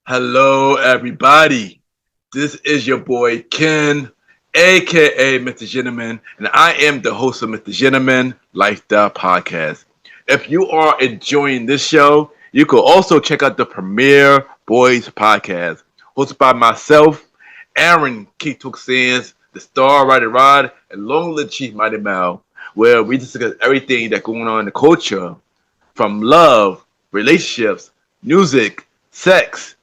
Hello, everybody. This is your boy Ken, aka Mr. Gentleman, and I am the host of Mr. Gentleman Lifestyle Podcast. If you are enjoying this show, you can also check out the Premiere Boys Podcast, hosted by myself, Aaron Keatok Sands, the Star Rider Rod, and Long Live Chief Mighty Mal, where we discuss everything that's going on in the culture, from love, relationships, music, sex,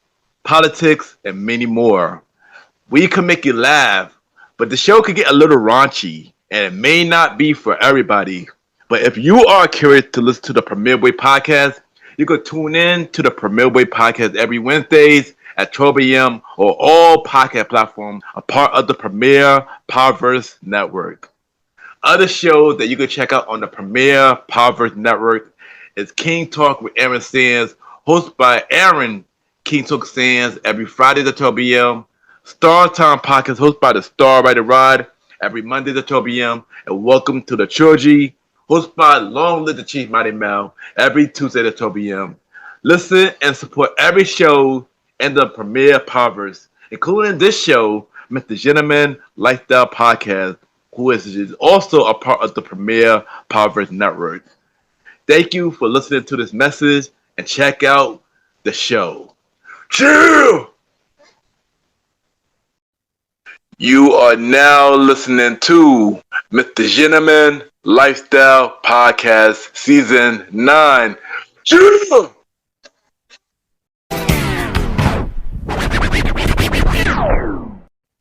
politics, and many more. We can make you laugh, but the show could get a little raunchy, and it may not be for everybody. But if you are curious to listen to the Premier Way podcast, you can tune in to the Premier Way podcast every Wednesdays at 12 a.m. or all podcast platforms, a part of the Premier Powerverse Network. Other shows that you can check out on the Premier Powerverse Network is King Talk with Aaron Sands, hosted by Aaron King Talk Sands every Friday at 12 p.m. Star Time Podcast hosted by the Star Rider Rod every Monday at 12 p.m. And Welcome to the Trilogy hosted by Long Live the Chief Mighty Mal every Tuesday at 12 p.m. Listen and support every show in the Premier Powerverse, including this show, Mr. Gentleman Lifestyle Podcast, who is also a part of the Premier Powerverse Network. Thank you for listening to this message and check out the show. Chill! You are now listening to Mr. Gentleman Lifestyle Podcast Season 9. Chill!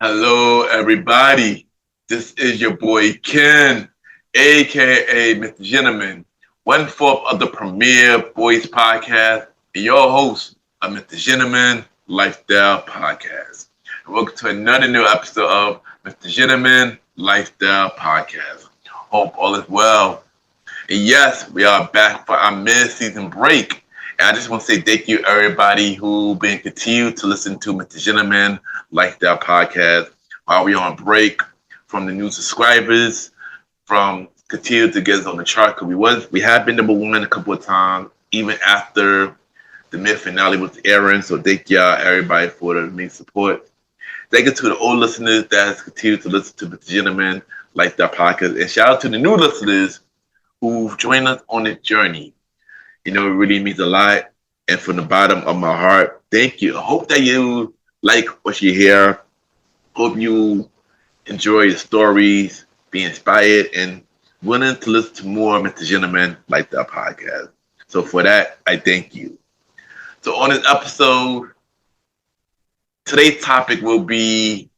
Hello, everybody. This is your boy Ken, aka Mr. Gentleman, one fourth of the Premier Boys Podcast, and your host of Mr. Gentleman Lifestyle Podcast. And welcome to another new episode of Mr. Gentleman Lifestyle Podcast. Hope all is well. And yes, we are back for our mid-season break. And I just want to say thank you, everybody who been continued to listen to Mr. Gentleman Lifestyle Podcast while we on break, from the new subscribers, from continue to get us on the chart, because we have been number one a couple of times, even after the mid finale with Aaron. So thank y'all, everybody, for the main support. Thank you to the old listeners that has continued to listen to the Gentleman Lifestyle Podcast, and shout out to the new listeners who've joined us on this journey. You know, it really means a lot, and from the bottom of my heart, thank you. I hope that you like what you hear. Hope you enjoy the stories, be inspired, and willing to listen to more Mr. Gentleman Lifestyle Podcast. So for that, I thank you. So on this episode, today's topic will be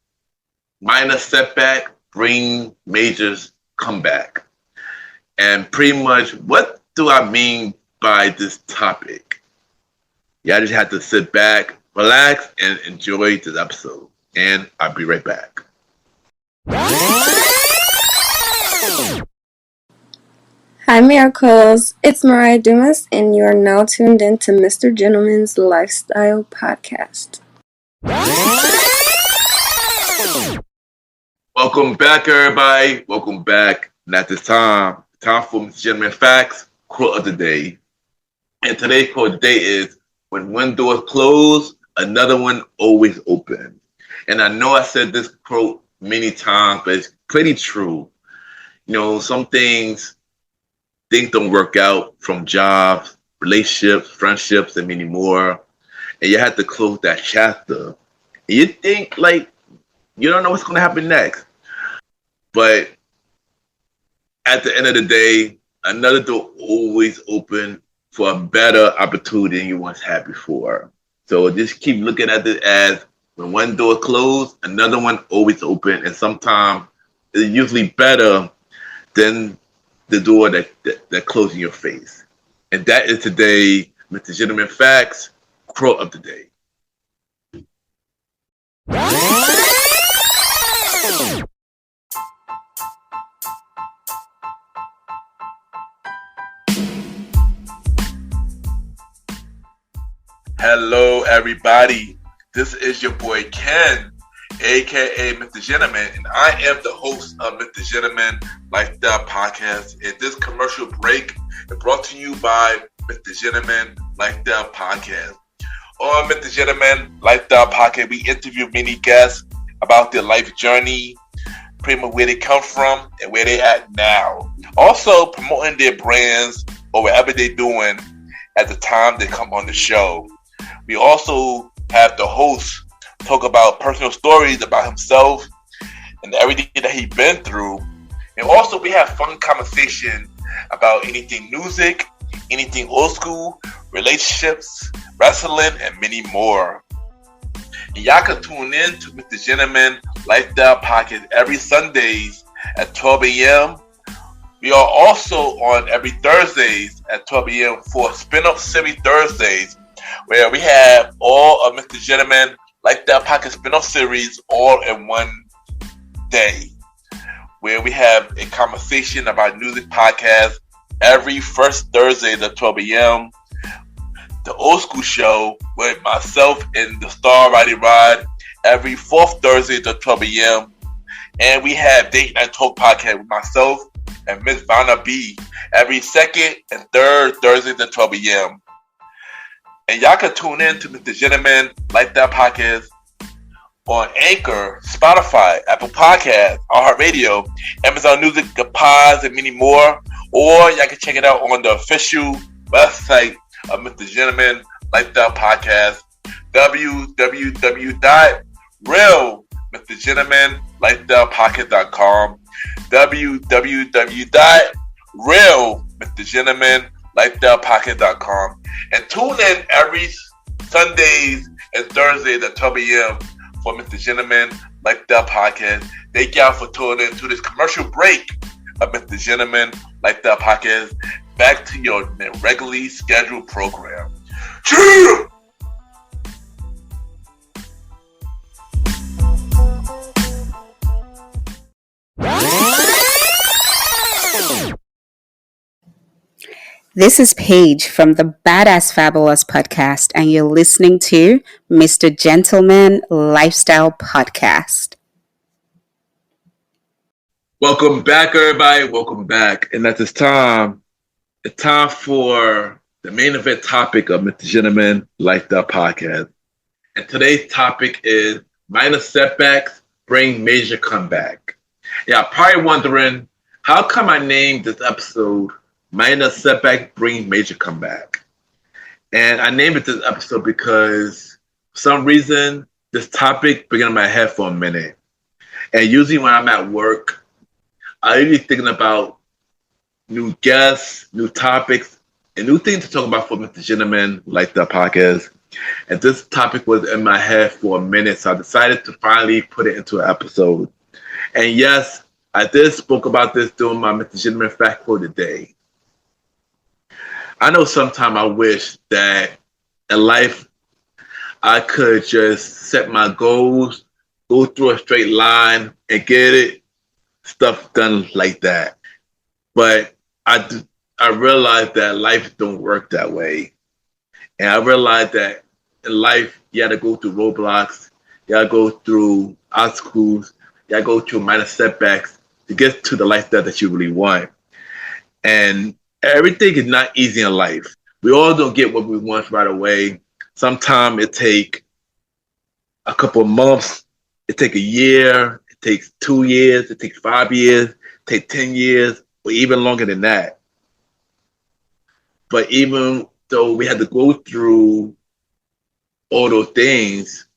minor setback, bring major comeback. And pretty much, what do I mean by this topic? Y'all just have to sit back, relax, and enjoy this episode. And I'll be right back. Hi, Miracles. It's Mariah Dumas, and you are now tuned in to Mr. Gentleman's Lifestyle Podcast. Welcome back, everybody. Welcome back. And at this time for Mr. Gentleman Facts, quote of the day. And today's quote of the day is, when one door is closed, another one always open. And I know I said this quote many times, but it's pretty true. You know, some things don't work out, from jobs, relationships, friendships, and many more. And you have to close that chapter. And you think, like, you don't know what's going to happen next. But at the end of the day, another door always open for a better opportunity than you once had before. So just keep looking at it as, when one door closed, another one always open. And sometimes it's usually better than the door that closed in your face. And that is today, Mr. Gentleman Facts, quote of the day. Hello, everybody. This is your boy Ken, aka Mr. Gentleman, and I am the host of Mr. Gentleman Lifestyle Podcast. And this commercial break is brought to you by Mr. Gentleman Lifestyle Podcast. On Mr. Gentleman Lifestyle Pocket, we interview many guests about their life journey, pretty much where they come from and where they at now. Also promoting their brands or whatever they're doing at the time they come on the show. We also have the host talk about personal stories about himself and everything that he's been through. And also we have fun conversation about anything music, anything old school, relationships, wrestling, and many more. And y'all can tune in to Mr. Gentleman Lifestyle Podcast every Sundays at 12 a.m. We are also on every Thursdays at 12 a.m. for Spin-Up Series Thursdays, where we have all of Mr. Gentleman Lifestyle Podcast spin-off series all in one day, where we have a conversation about music podcast every first Thursday at 12 a.m. The Old School Show with myself and the Star Riding Rod every fourth Thursday at 12 a.m. And we have Date Night Talk Podcast with myself and Miss Vanna B every second and third Thursdays at 12 a.m. And y'all can tune in to Mr. Gentleman Lifestyle Podcast on Anchor, Spotify, Apple Podcasts, iHeartRadio, Amazon Music, The Pods, and many more. Or y'all can check it out on the official website of Mr. Gentleman Lifestyle Podcast, www.realmrgentlemanlifestylepodcast.com, www.realmrgentlemanlifestylepodcast.com, and tune in every Sundays and Thursdays at 12 a.m. for Mr. Gentleman Lifestyle Podcast. Thank y'all for tuning in to this commercial break of Mr. Gentleman Lifestyle Podcast. Back to your regularly scheduled program. Cheer! This is Paige from the Badass Fabulous podcast, and you're listening to Mr. Gentleman Lifestyle Podcast. Welcome back, everybody. Welcome back. And at this time, it's time for the main event topic of Mr. Gentleman Lifestyle Podcast. And today's topic is minor setbacks bring major comeback. Yeah, probably wondering, how come I named this episode Minor Setback Bring Major Comeback? And I named it this episode because for some reason, this topic began in my head for a minute. And usually when I'm at work, I'm usually thinking about new guests, new topics, and new things to talk about for Mr. Gentleman Lifestyle Podcast. And this topic was in my head for a minute, so I decided to finally put it into an episode. And yes, I did spoke about this during my Mr. Gentleman Fact Quote today. I know sometimes I wish that in life I could just set my goals, go through a straight line, and get it stuff done like that. But I realized that life don't work that way. And I realized that in life, you got to go through roadblocks, you got to go through obstacles, you got to go through minor setbacks to get to the lifestyle that you really want. And everything is not easy in life. We all don't get what we want right away. Sometimes it takes a couple of months, it takes a year, it takes 2 years, it takes 5 years, it takes 10 years, or even longer than that. But even though we had to go through all those things,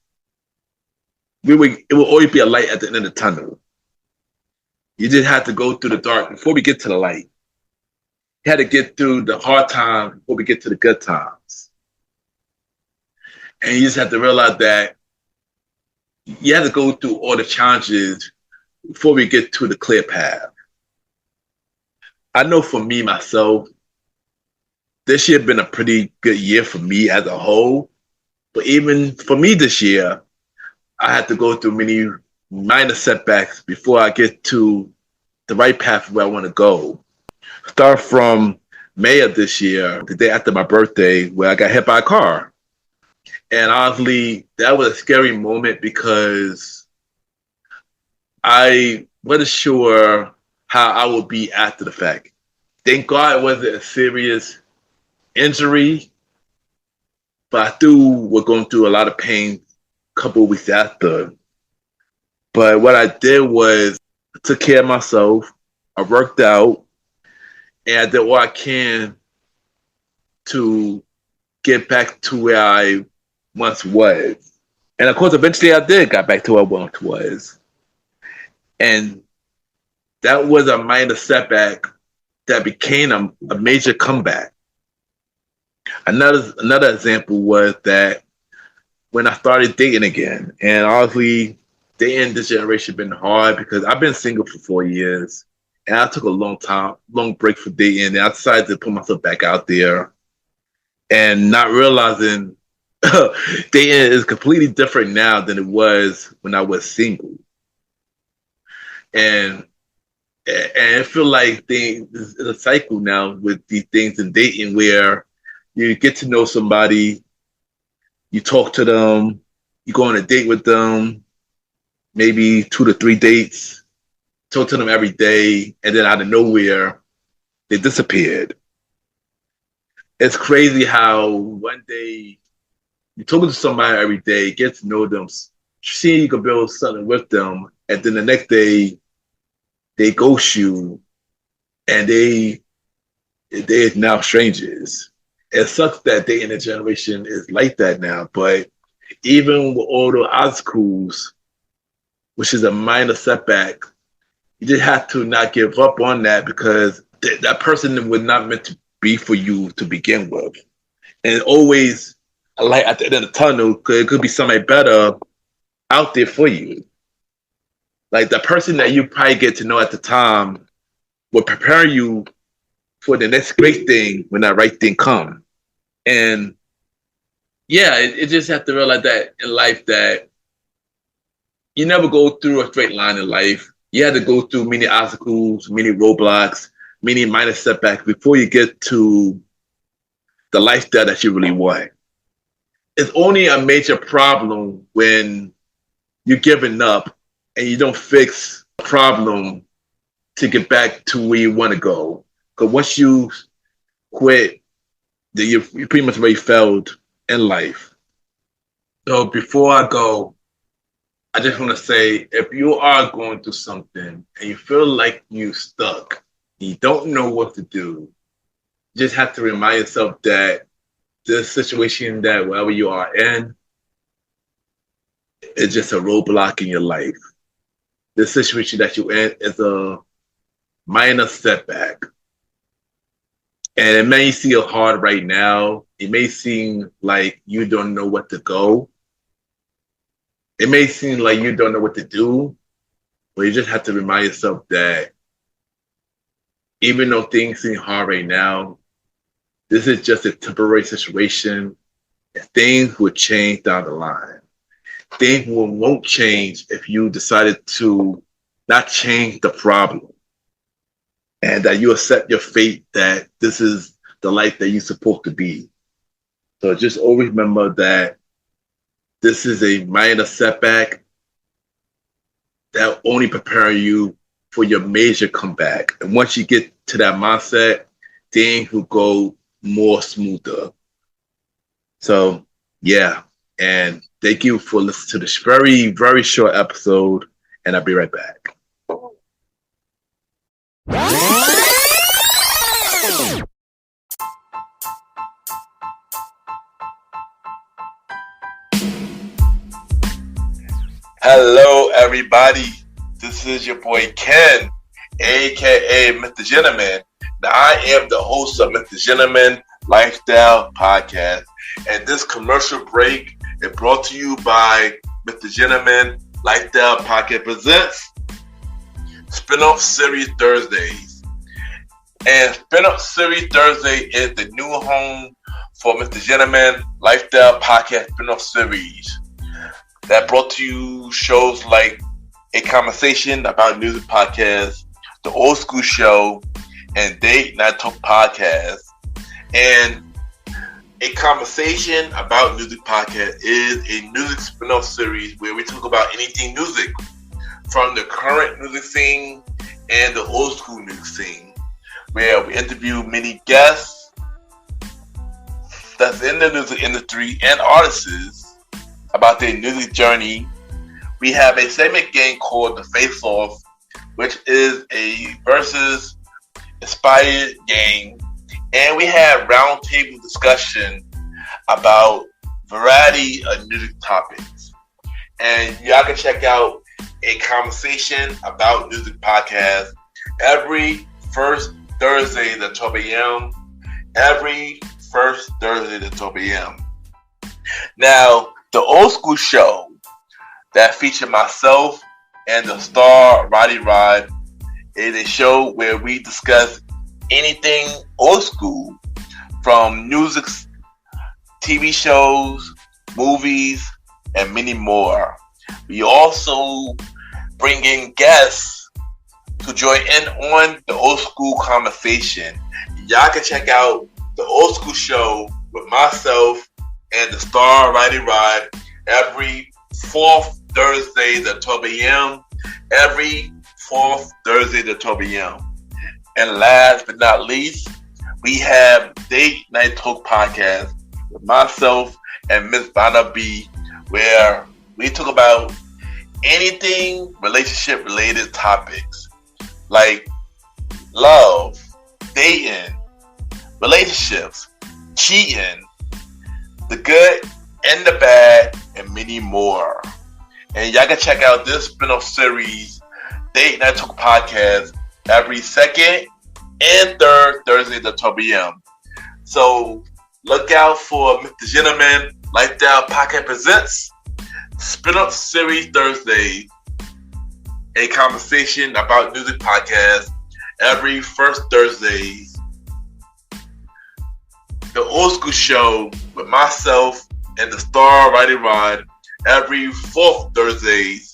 it will always be a light at the end of the tunnel. You just have to go through the dark before we get to the light. You had to get through the hard times before we get to the good times. And you just have to realize that you have to go through all the challenges before we get to the clear path. I know for me, myself, this year has been a pretty good year for me as a whole. But even for me this year, I had to go through many minor setbacks before I get to the right path where I want to go. Start from May of this year, the day after my birthday, where I got hit by a car. And honestly, that was a scary moment because I wasn't sure how I would be after the fact. Thank God it wasn't a serious injury, but I still was going through a lot of pain a couple of weeks after. But what I did was I took care of myself. I worked out, and I did what I can to get back to where I once was. And of course, eventually I did got back to where I once was. And that was a minor setback that became a major comeback. Another example was that when I started dating again, and honestly, dating this generation been hard because I've been single for 4 years, and I took a long break for dating, and I decided to put myself back out there, and not realizing dating is completely different now than it was when I was single, and I feel like there's a cycle now with these things in dating where you get to know somebody, you talk to them, you go on a date with them, maybe 2 to 3 dates, talk to them every day, and then out of nowhere, they disappeared. It's crazy how one day you're talking to somebody every day, get to know them, seeing you can build something with them, and then the next day they ghost you, and they're now strangers. It sucks that dating a generation is like that now, but even with all the obstacles, which is a minor setback, you just have to not give up on that because that person was not meant to be for you to begin with. And always a light at the end of the tunnel, because it could be somebody better out there for you. Like the person that you probably get to know at the time will prepare you for the next great thing when that right thing comes. And yeah, it just have to realize that in life that you never go through a straight line in life. You have to go through many obstacles, many roadblocks, many minor setbacks before you get to the lifestyle that you really want. It's only a major problem when you're giving up and you don't fix the problem to get back to where you want to go. Because once you quit, then you pretty much already failed in life. So before I go, I just want to say, if you are going through something and you feel like you're stuck, you don't know what to do, you just have to remind yourself that this situation that wherever you are in is just a roadblock in your life. The situation that you're in is a minor setback. And it may seem hard right now. It may seem like you don't know what to go. It may seem like you don't know what to do, but you just have to remind yourself that even though things seem hard right now, this is just a temporary situation, and things will change down the line. Things won't change if you decided to not change the problem, and that you accept your fate that this is the life that you're supposed to be. So just always remember that this is a minor setback that will only prepare you for your major comeback. And once you get to that mindset, things will go more smoother. So, yeah. And thank you for listening to this very, very short episode. And I'll be right back. Hello, everybody. This is your boy Ken, aka Mr. Gentleman. Now, I am the host of Mr. Gentleman Lifestyle Podcast, and this commercial break is brought to you by Mr. Gentleman Lifestyle Podcast presents Spinoff Series Thursdays. And Spinoff Series Thursday is the new home for Mr. Gentleman Lifestyle Podcast Spinoff Series. That brought to you shows like A Conversation About Music Podcast, The Old School Show, and Date Night Talk Podcast. And A Conversation About Music Podcast is a music spin-off series where we talk about anything music, from the current music scene and the old school music scene, where we interview many guests that's in the music industry and artists about their music journey. We have a segment game called the Face Off, which is a versus inspired game. And we have roundtable discussion about variety of music topics. And y'all can check out a conversation about music podcast every first Thursday at 12 a.m. Every first Thursday at 12 a.m. Now, the old school show that featured myself and the star Roddy Rod is a show where we discuss anything old school, from music, TV shows, movies, and many more. We also bring in guests to join in on the old school conversation. Y'all can check out the old school show with myself and the star Roddy Rod every fourth Thursday at 12 a.m. Every fourth Thursday at 12 a.m. And last but not least, we have Date Night Talk Podcast with myself and Miss Vanna B, where we talk about anything relationship related topics like love, dating, relationships, cheating, the good and the bad, and many more. And y'all can check out this spin-off series, Date Night Talk Podcast, every second and third Thursday at 12 p.m. So look out for Mr. Gentleman Lifestyle Podcast Presents Spin-off Series Thursday, a conversation about music podcast every first Thursdays. The old school show with myself and the star Roddy Rod every fourth Thursdays,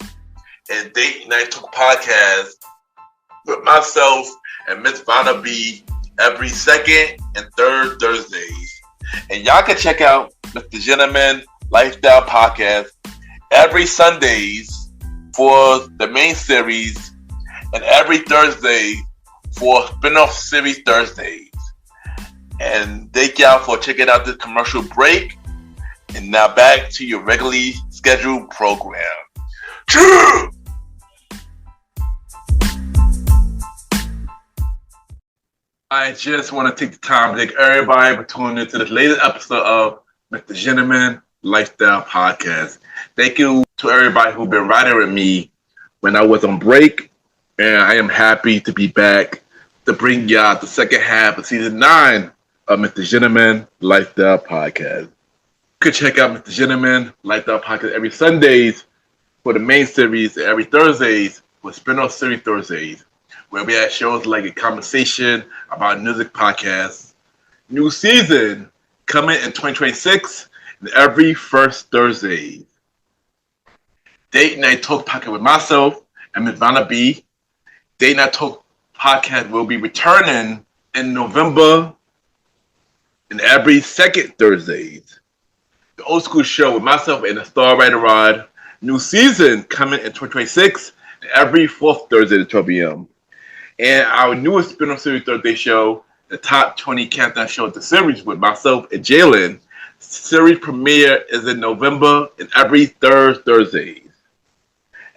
and Date Night Talk Podcast with myself and Miss Vanna B every second and third Thursdays. And y'all can check out Mr. Gentleman Lifestyle Podcast every Sundays for the main series and every Thursday for spin-off series Thursdays. And thank y'all for checking out this commercial break. And now back to your regularly scheduled program. True! I just want to take the time to thank everybody for tuning into this latest episode of Mr. Gentleman Lifestyle Podcast. Thank you to everybody who's been riding with me when I was on break. And I am happy to be back to bring y'all the second half of season 9 of Mr. Gentleman Lifestyle Podcast. You can check out Mr. Gentleman Lifestyle Podcast every Sundays for the main series and every Thursdays for spin-off series Thursdays, where we have shows like a conversation about music podcasts. New season coming in 2026 and every first Thursdays. Date Night Talk Podcast with myself and Ms. Vanna B. Date Night Talk Podcast will be returning in November and every second Thursdays. The old school show with myself and the star Roddy Rod. New season coming in 2026 and every fourth Thursday at 12 p.m. And our newest spin-off series Thursday show, the Top 20 Countdown Show of the series with myself and Jalen. Series premiere is in November and every third Thursdays.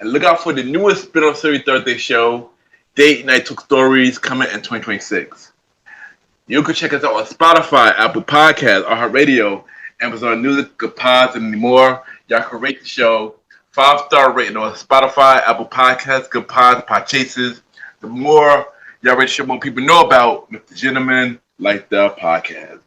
And look out for the newest spin-off series Thursday show, Date Night Talk Stories, coming in 2026. You can check us out on Spotify, Apple Podcasts, iHeartRadio, Amazon Music, Good Pods, and more. Y'all can rate the show 5-star rating on Spotify, Apple Podcasts, Good Pods, Podchases. The more y'all rate the show, more people know about Mr. Gentleman Lifestyle Podcast.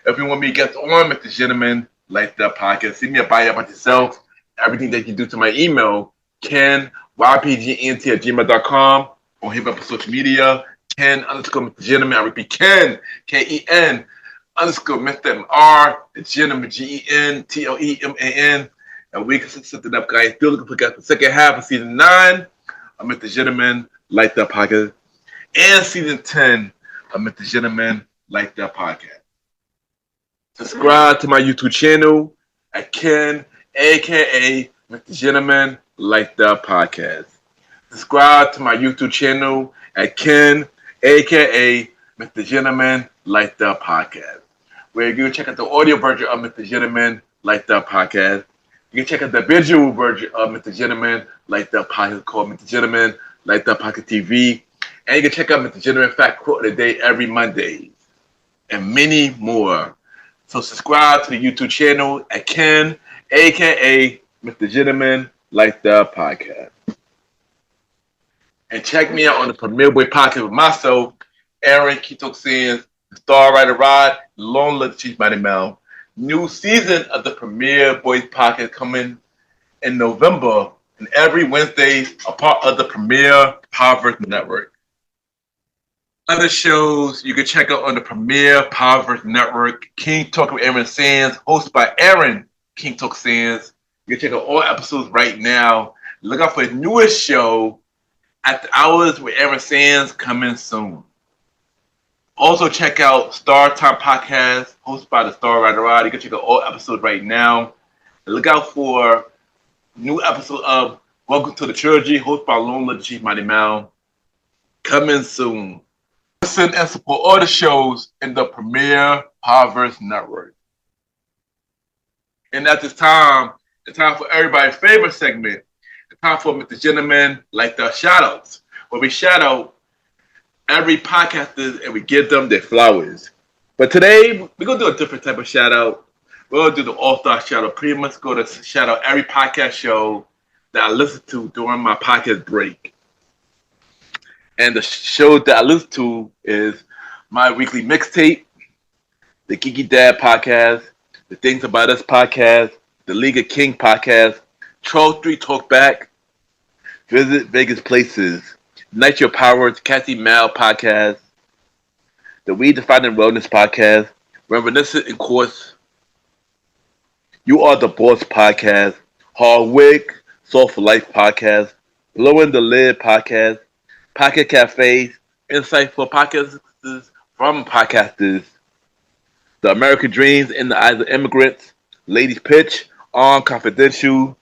If you want me to get on Mr. Gentleman Lifestyle Podcast, send me a bio about yourself, everything that you do to my email, Ken, ypgent@gmail.com, or hit me up on social media, Ken_Mr. Gentleman. I repeat, Ken, Ken_Mr. Gentleman, GENTLEMAN. And we can set it up, guys. Still looking for the second half of season 9 of Mr. Gentleman Lifestyle Podcast and season 10 of Mr. Gentleman Lifestyle Podcast. Subscribe to my YouTube channel at Ken, aka Mr. Gentleman Lifestyle Podcast. Subscribe to my YouTube channel at Ken, aka Mr. Gentleman Lifestyle Podcast. where you can check out the audio version of Mr. Gentleman Lifestyle Podcast. You can check out the visual version of Mr. Gentleman Lifestyle Podcast called Mr. Gentleman Lifestyle Podcast TV. And you can check out Mr. Gentleman Fact Quote of the Day every Monday. And many more. So subscribe to the YouTube channel at Ken, a.k.a. Mr. Gentleman Lifestyle Podcast. And check me out on the Premier Boy Podcast with myself, Aaron Keto Sins, the Star Rider Rod, Long Live Chief Mighty Mel. New season of the Premier Boys Podcast coming in November, and every Wednesday a part of the Premier Powerverse Network. Other shows you can check out on the Premier Powerverse Network: King Talk with Aaron Sands, hosted by Aaron King Talk Sands. You can check out all episodes right now. Look out for the newest show, At the Hours with Aaron Sands, coming soon. Also check out Star Time Podcast, hosted by the Star Rider Rod. You can check out all episodes right now. And look out for new episode of Welcome to the Trilogy, hosted by Long Live Chief Mighty Mal, coming soon. Listen and support all the shows in the Premier Powerverse Network. And at this time, it's time for everybody's favorite segment. It's time for Mr. Gentleman Like the Shoutouts, where we shout out every podcaster and we give them their flowers. But today, we're going to do a different type of shout out. We're going to do the all-star shout out. Pretty much go to shout out every podcast show that I listen to during my podcast break. And the show that I listen to is my weekly mixtape, the Geeky Dad podcast, the Things About Us podcast, the League of King podcast, Troll 3 Talk Back, Visit Vegas Places, Night Your Powers, Kathy Mal podcast, the We Defining Wellness podcast, Reminiscent in Course, You Are the Boss podcast, Hardwick, Soul for Life podcast, Blowing the Lid podcast, Pocket Cafes, Insightful Podcasters from Podcasters, The American Dreams in the Eyes of Immigrants, Ladies Pitch, On Confidential,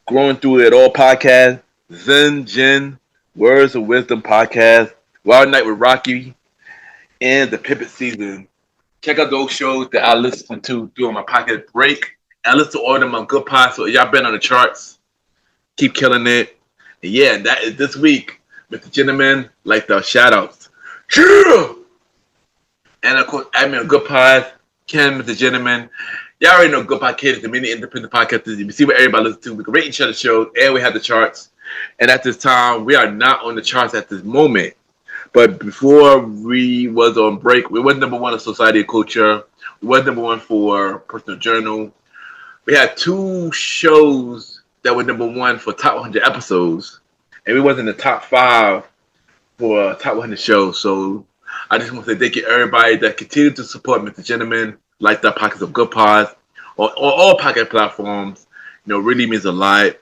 Growing Through It All podcast, Zen Jin, Words of Wisdom podcast, Wild Night with Rocky, and the Pivot Season. Check out those shows that I listen to during my podcast break. I listen to all of them on Good Pod, so y'all been on the charts. Keep killing it. And yeah, that is this week. Mr. Gentleman, like the shout-outs. And of course, admin on Good Pod, Ken, Mr. Gentleman. Y'all already know Good Pod Kids, the many independent podcasters. You can see what everybody listens to. We can rate each other's shows, and we have the charts. And at this time, we are not on the charts at this moment. But before we was on break, we was number one in Society of Culture. We was number one for Personal Journal. We had two shows that were number one for top 100 episodes. And we was in the top 5 for top 100 shows. So I just want to say thank you everybody that continued to support Mr. Gentleman, like the Pockets of Good Pods, on all podcast platforms. You know, really means a lot.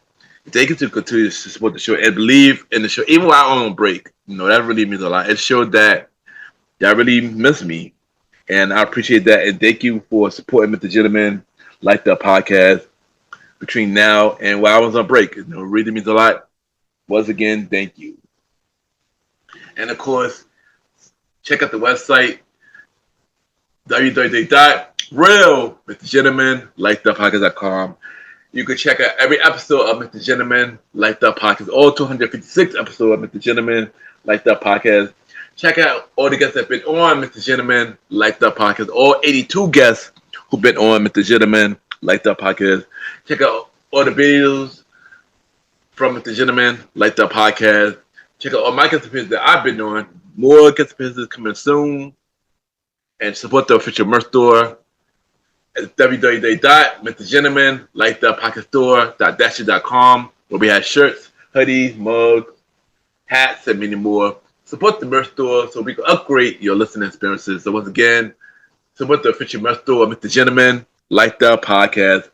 Thank you to continue to support the show and believe in the show, even while I'm on break. You know, that really means a lot. It showed that y'all really miss me. And I appreciate that. And thank you for supporting Mr. Gentleman, like the podcast, between now and while I was on break. You know, it really means a lot. Once again, thank you. And of course, check out the website, www.realmrgentlemanlikethepodcast.com. You can check out every episode of Mr. Gentleman Like the Podcast, all 256 episodes of Mr. Gentleman Like the Podcast. Check out all the guests that have been on Mr. Gentleman Like the Podcast, all 82 guests who've been on Mr. Gentleman Like the Podcast. Check out all the videos from Mr. Gentleman Like the Podcast. Check out all my guest appearances that I've been on. More guest appearances coming soon. And support the official merch store at www.mrgentlemanlikethepodcaststore.dasher.com, where we have shirts, hoodies, mugs, hats, and many more. Support the merch store so we can upgrade your listening experiences. So once again, support the official merch store of Mr. Gentleman Like the Podcast.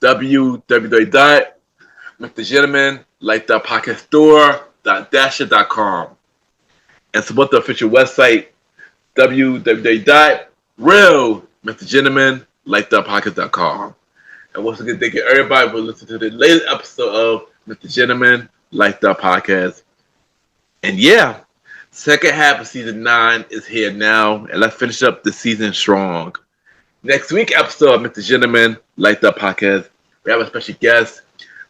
www.mrgentlemanlikethepodcaststore.dasher.com, and support the official website www.realmrgentlemanlikethepodcast.com. And once again, thank you everybody for listening to the latest episode of Mr. Gentleman Like the Podcast. And yeah, second half of season 9 is here now, and let's finish up the season strong. Next week episode of Mr. Gentleman Like That Podcast, we have a special guest.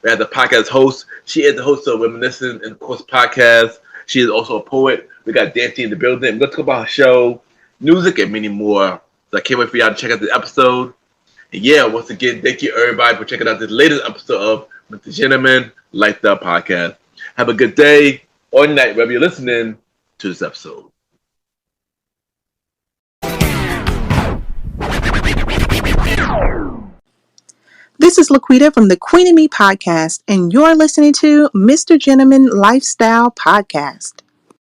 We have the podcast host. She is the host of Reminiscent and of course podcast. She is also a poet. We got Dante in the building. We're going to talk about her show, music, and many more. So I can't wait for y'all to check out this episode. And yeah, once again, thank you everybody for checking out this latest episode of Mr. Gentleman Like That Podcast. Have a good day or night wherever you're listening to this episode. This is Laquita from the Queen and Me podcast, and you're listening to Mr. Gentleman Lifestyle Podcast.